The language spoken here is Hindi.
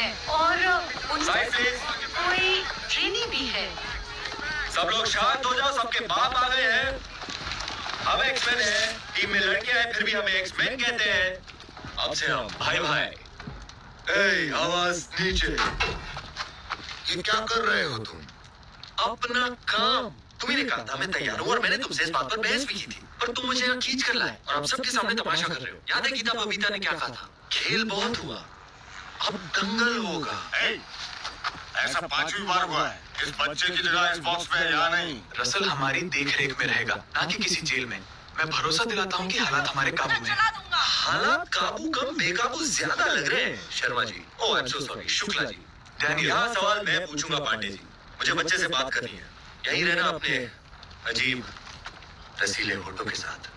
है और उनमें कोई ट्रेनी भी है। सब लोग शांत हो जाओ, सबके बाप आ गए हैं। हम एक्समैन हैं, टीम में लड़के हैं फिर भी हमें एक्समैन कहते हैं। अब से हम भाई भाई। ए, आवाज नीचे। ये क्या कर रहे हो तुम? अपना काम। तुम्ही ने कहा था मैं तैयार हूँ और मैंने तुमसे इस बात पर बहस भी की थी, पर तुम मुझे यहाँ खींच कर लाए और अब सबके सामने तमाशा कर रहे हो। याद है गीता बबीता ने क्या कहा था? खेल बहुत हुआ, अब दंगल होगा। ऐसा 5वीं बार हुआ है। इस बच्चे की जगह इस बॉक्स में या नहीं? रसल हमारी देख-रेख में रहेगा, ना कि किसी जेल में। मैं भरोसा दिलाता हूँ कि हालात हमारे काबू में। हालात काबू कम बेकाबू ज्यादा लग रहे हैं Sharma ji. Oh I am so sorry Shukla ji. Danny, यहाँ सवाल मैं पूछूंगा पांडे जी। मुझे बच्चे से बात करनी है, यहीं रहना अपने अजीब रसीले होठों के साथ।